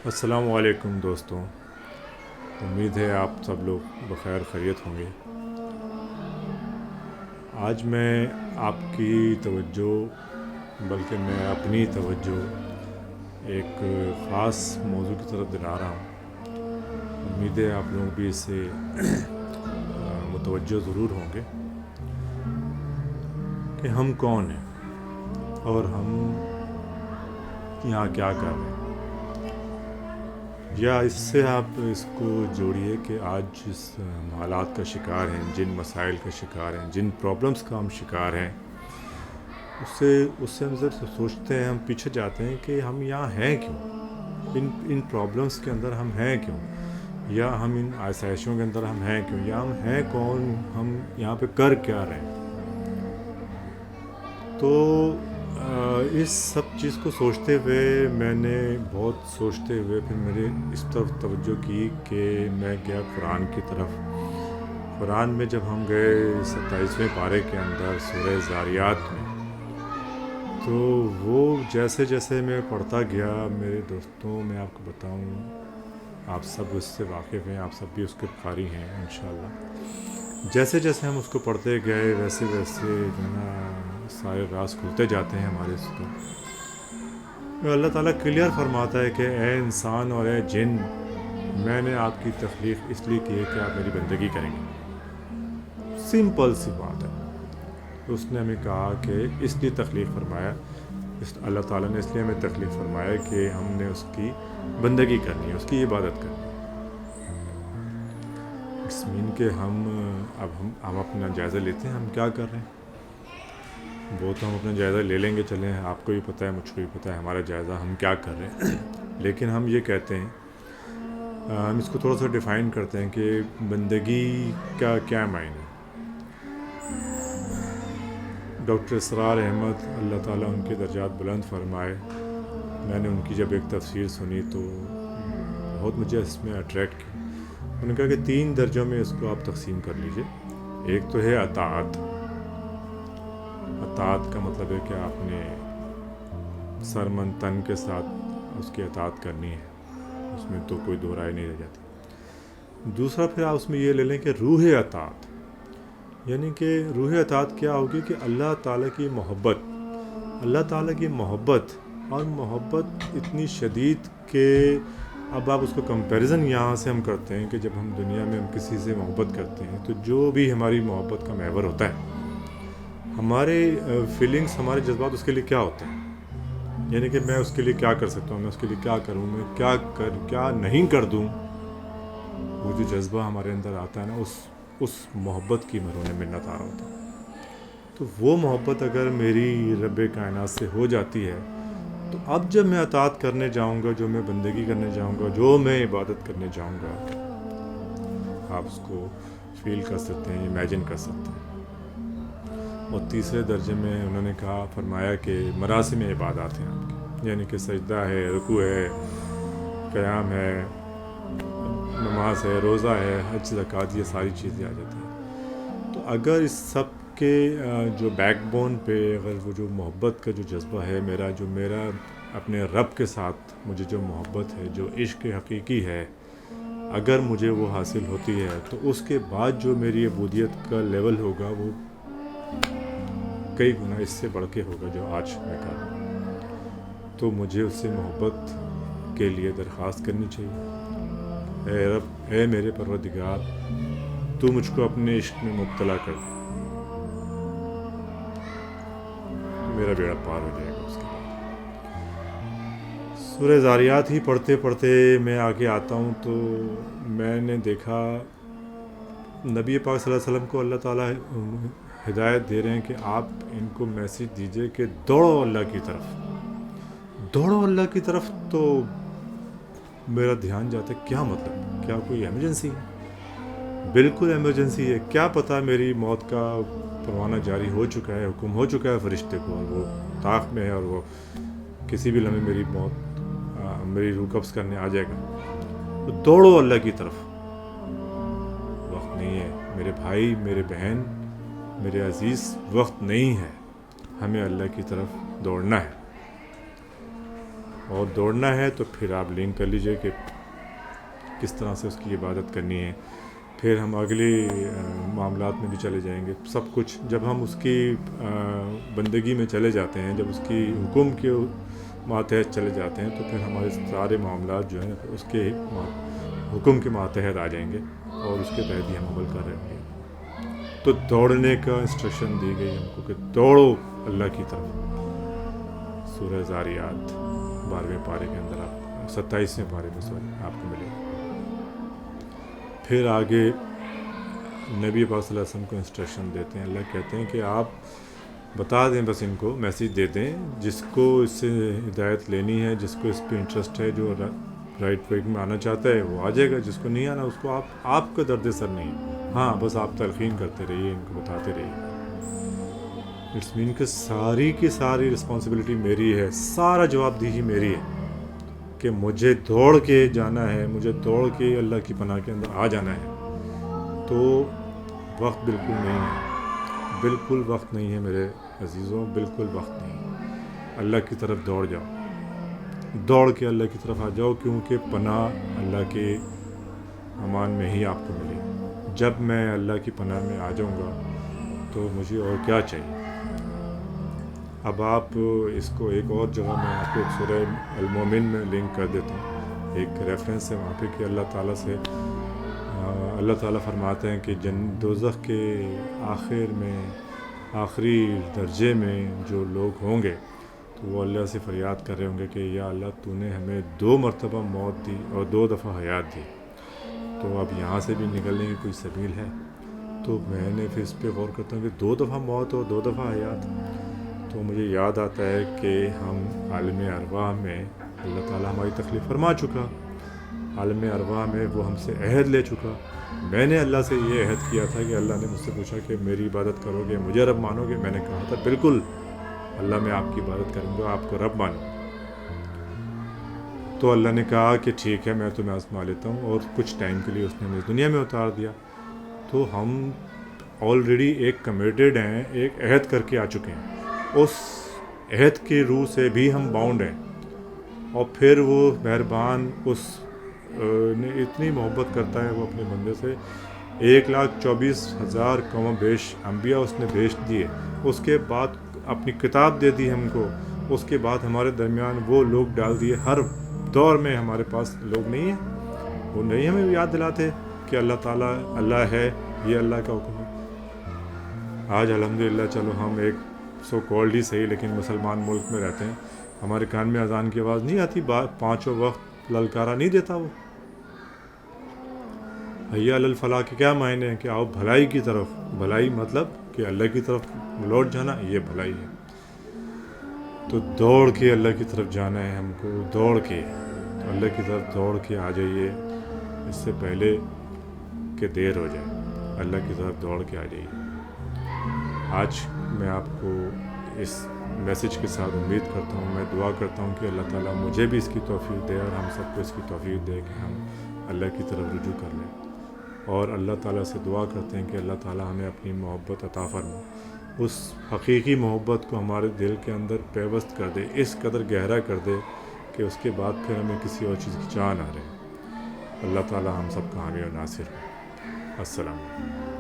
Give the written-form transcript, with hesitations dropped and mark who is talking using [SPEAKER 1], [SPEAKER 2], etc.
[SPEAKER 1] السلام علیکم دوستوں، امید ہے آپ سب لوگ بخیر خیریت ہوں گے۔ آج میں آپ کی توجہ بلکہ میں اپنی توجہ ایک خاص موضوع کی طرف دلا رہا ہوں۔ امید ہے آپ لوگ بھی اس سے متوجہ ضرور ہوں گے کہ ہم کون ہیں اور ہم یہاں کیا کر رہے ہیں، یا اس سے آپ اس کو جوڑیے کہ آج جس حالات کا شکار ہیں، جن مسائل کا شکار ہیں، جن پرابلمس کا ہم شکار ہیں، اس سے ہم جب سوچتے ہیں، ہم پیچھے جاتے ہیں کہ ہم یہاں ہیں کیوں، ان پرابلمس کے اندر ہم ہیں کیوں، یا ہم ان آسائشوں کے اندر ہم ہیں کیوں، یا ہم ہیں کون، ہم یہاں پہ کر کیا رہے ہیں۔ تو اس سب چیز کو سوچتے ہوئے میں نے بہت سوچتے ہوئے پھر میرے اس طرف توجہ کی کہ میں گیا قرآن کی طرف۔ قرآن میں جب ہم گئے 27ویں پارے کے اندر سورہ ذاریات میں، تو وہ جیسے جیسے میں پڑھتا گیا میرے دوستوں، میں آپ کو بتاؤں، آپ سب اس سے واقف ہیں، آپ سب بھی اس کے قاری ہیں انشاءاللہ۔ جیسے جیسے ہم اس کو پڑھتے گئے ویسے ویسے جو ہے نا سارے راز کھلتے جاتے ہیں ہمارے اس کو۔ اللہ تعالیٰ کلیئر فرماتا ہے کہ اے انسان اور اے جن، میں نے آپ کی تخلیق اس لیے کی ہے کہ آپ میری بندگی کریں گے۔ سمپل سی بات ہے۔ اس نے ہمیں کہا کہ اس لیے تخلیق فرمایا، اللہ تعالیٰ نے اس لیے ہمیں تخلیق فرمایا کہ ہم نے اس کی بندگی کرنی ہے، اس کی عبادت کرنی ہے۔ اس مین کہ ہم اپنا جائزہ لیتے ہیں ہم کیا کر رہے ہیں۔ وہ تو ہم اپنا جائزہ لے لیں گے، چلیں، آپ کو بھی پتہ ہے، مجھ کو بھی پتہ ہے ہمارا جائزہ ہم کیا کر رہے ہیں۔ لیکن ہم یہ کہتے ہیں، ہم اس کو تھوڑا سا ڈیفائن کرتے ہیں کہ بندگی کا کیا معنی ہے۔ ڈاکٹر اسرار احمد اللہ تعالیٰ ان کے درجات بلند فرمائے، میں نے ان کی جب ایک تفسیر سنی تو بہت مجھے اس میں اٹریکٹ کی۔ انہوں نے کہا کہ 3 درجوں میں اس کو آپ تقسیم کر لیجئے۔ ایک تو ہے اطاعت۔ اطاعت کا مطلب ہے کہ آپ نے سر من تن کے ساتھ اس کی اطاعت کرنی ہے، اس میں تو کوئی دو رائے نہیں رہ جاتی۔ دوسرا پھر آپ اس میں یہ لے لیں کہ روح اطاعت، یعنی کہ روح اطاعت کیا ہوگی کہ اللہ تعالیٰ کی محبت، اللہ تعالیٰ کی محبت، اور محبت اتنی شدید کہ اب آپ اس کو کمپیریزن یہاں سے ہم کرتے ہیں کہ جب ہم دنیا میں ہم کسی سے محبت کرتے ہیں تو جو بھی ہماری محبت کا محور ہوتا ہے، ہمارے فیلنگس، ہمارے جذبات اس کے لیے کیا ہوتے ہیں، یعنی کہ میں اس کے لیے کیا کر سکتا ہوں، میں اس کے لیے کیا کروں، میں کیا نہیں کر دوں۔ وہ جو جذبہ ہمارے اندر آتا ہے نا، اس محبت کی مرہون منت آ رہا ہوتا ہے۔ تو وہ محبت اگر میری رب کائنات سے ہو جاتی ہے تو اب جب میں اطاعت کرنے جاؤں گا، جو میں بندگی کرنے جاؤں گا، جو میں عبادت کرنے جاؤں گا، آپ اس کو فیل کر سکتے ہیں، امیجن کر سکتے ہیں۔ اور تیسرے درجے میں انہوں نے کہا، فرمایا کہ مراسم عبادات ہیں آپ کی، یعنی کہ سجدہ ہے، رکوع ہے، قیام ہے، نماز ہے، روزہ ہے، حج، زکوٰۃ، یہ ساری چیزیں آ جاتی ہیں۔ تو اگر اس سب کے جو بیک بون پہ اگر وہ جو محبت کا جو جذبہ ہے میرا اپنے رب کے ساتھ مجھے جو محبت ہے، جو عشق حقیقی ہے، اگر مجھے وہ حاصل ہوتی ہے تو اس کے بعد جو میری عبودیت کا لیول ہوگا وہ کئی گنا اس سے بڑھ کے ہوگا جو آج میں کر رہا ہوں۔ تو مجھے اس سے محبت کے لیے درخواست کرنی چاہیے، اے رب، اے میرے پروردگار، تو مجھ کو اپنے عشق میں مبتلا کر دے، میرا بیڑا پار ہو جائے گا۔ اس کے بعد سورہ ذاریات ہی پڑھتے پڑھتے میں آگے آتا ہوں تو میں نے دیکھا نبی پاک صلی اللہ علیہ وسلم کو اللہ تعالیٰ ہدایت دے رہے ہیں کہ آپ ان کو میسیج دیجئے کہ دوڑو اللہ کی طرف، دوڑو اللہ کی طرف۔ تو میرا دھیان جاتا ہے، کیا مطلب، کیا کوئی ایمرجنسی ہے؟ بالکل ایمرجنسی ہے، کیا پتہ میری موت کا پروانہ جاری ہو چکا ہے، حکم ہو چکا ہے فرشتے کو، اور وہ طاق میں ہے، اور وہ کسی بھی لمحے میری روح قبض کرنے آ جائے گا۔ تو دوڑو اللہ کی طرف، وقت نہیں ہے میرے بھائی، میرے بہن، میرے عزیز، وقت نہیں ہے، ہمیں اللہ کی طرف دوڑنا ہے۔ اور دوڑنا ہے تو پھر آپ لنک کر لیجئے کہ کس طرح سے اس کی عبادت کرنی ہے. پھر ہم اگلی معاملات میں بھی چلے جائیں گے. سب کچھ جب ہم اس کی بندگی میں چلے جاتے ہیں، جب اس کی حکم کے ماتحت چلے جاتے ہیں، تو پھر ہمارے سارے معاملات جو ہیں اس کے حکم کے ماتحت آ جائیں گے اور اس کے تحت ہی ہم عمل کر رہے ہیں. تو دوڑنے کا انسٹرکشن دی گئی ہم کو کہ دوڑو اللہ کی طرف. سورہ زاریات 12ویں پارے کے اندر، آپ 27ویں پارے میں آپ کو ملے گا. پھر آگے نبی پاک صلی اللہ علیہ وسلم کو انسٹرکشن دیتے ہیں. اللہ کہتے ہیں کہ آپ بتا دیں، بس ان کو میسیج دے دیں، جس کو اس سے ہدایت لینی ہے، جس کو اس پہ انٹرسٹ ہے، جو رائٹ وے میں آنا چاہتا ہے وہ آ جائے گا، جس کو نہیں آنا اس کو آپ کا درد سر نہیں. ہاں بس آپ تلقین کرتے رہیے، ان کو بتاتے رہیے. اٹس مین کہ ساری کی ساری رسپانسبلٹی میری ہے، سارا جواب دہی میری ہے کہ مجھے دوڑ کے جانا ہے، مجھے دوڑ کے اللہ کی پناہ کے اندر آ جانا ہے. تو وقت بالکل نہیں ہے، بالکل وقت نہیں ہے میرے عزیزوں، بالکل وقت نہیں. اللہ کی طرف دوڑ جاؤ، دوڑ کے اللہ کی طرف آ جاؤ، کیونکہ پناہ اللہ کے امان میں ہی آپ کو ملے گی. جب میں اللہ کی پناہ میں آ جاؤں گا تو مجھے اور کیا چاہیے. اب آپ اس کو ایک اور جگہ میں آپ کو سورہ المومن میں لنک کر دیتا ہوں. ایک ریفرنس ہے وہاں پہ کہ اللہ تعالیٰ فرماتے ہیں کہ دوزخ کے آخر میں، آخری درجے میں جو لوگ ہوں گے تو وہ اللہ سے فریاد کر رہے ہوں گے کہ یا اللہ تو نے ہمیں 2 مرتبہ موت دی اور 2 دفعہ حیات دی، تو اب یہاں سے بھی نکلنے کی کوئی سبیل ہے. تو میں نے پھر اس پہ غور کرتا ہوں کہ 2 دفعہ موت اور 2 دفعہ حیات. تو مجھے یاد آتا ہے کہ ہم عالم ارواح میں اللہ تعالیٰ ہماری تکلیف فرما چکا، عالم ارواح میں وہ ہم سے عہد لے چکا. میں نے اللہ سے یہ عہد کیا تھا کہ اللہ نے مجھ سے پوچھا کہ میری عبادت کرو گے، مجھے رب مانو گے؟ میں نے کہا تھا بالکل اللہ، میں آپ کی عبادت کروں گا، آپ کو رب مانوں. تو اللہ نے کہا کہ ٹھیک ہے، میں تمہیں آزما لیتا ہوں، اور کچھ ٹائم کے لیے اس نے مجھے دنیا میں اتار دیا. تو ہم آلریڈی ایک کمیٹیڈ ہیں، ایک عہد کر کے آ چکے ہیں. اس عہد کی روح سے بھی ہم باؤنڈ ہیں. اور پھر وہ مہربان اس نے اتنی محبت کرتا ہے وہ اپنے بندے سے. 1,24,000 کم و بیش انبیاء اس نے بھیج دیے، اس کے بعد اپنی کتاب دے دی ہم کو، اس کے بعد ہمارے درمیان وہ لوگ ڈال دیے. ہر دور میں ہمارے پاس لوگ نہیں ہیں، وہ نہیں ہمیں یاد دلاتے کہ اللہ تعالیٰ اللہ ہے، یہ اللہ کا حکم ہے. آج الحمدللہ چلو ہم ایک سو کالڈ ہی صحیح لیکن مسلمان ملک میں رہتے ہیں، ہمارے کان میں اذان کی آواز نہیں آتی، 5 وقت للکارا نہیں دیتا وہ. حی علی الفلاح کے کیا معنی ہیں کہ آؤ بھلائی کی طرف. بھلائی مطلب کہ اللہ کی طرف لوٹ جانا، یہ بھلائی ہے. تو دوڑ کے اللہ کی طرف جانا ہے ہم کو، دوڑ کے. تو اللہ کی طرف دوڑ کے آ جائیے اس سے پہلے کہ دیر ہو جائے. اللہ کی طرف دوڑ کے آ جائیے. آج میں آپ کو اس میسیج کے ساتھ امید کرتا ہوں، میں دعا کرتا ہوں کہ اللہ تعالیٰ مجھے بھی اس کی توفیق دے اور ہم سب کو اس کی توفیق دے کہ ہم اللہ کی طرف رجوع کر لیں. اور اللہ تعالیٰ سے دعا کرتے ہیں کہ اللہ تعالیٰ ہمیں اپنی محبت عطا فرمائے، اس حقیقی محبت کو ہمارے دل کے اندر پیوست کر دے، اس قدر گہرا کر دے کہ اس کے بعد پھر ہمیں کسی اور چیز کی چاہ نہ رہے. اللہ تعالیٰ ہم سب کا حامی و ناصر ہو. السلام علیکم.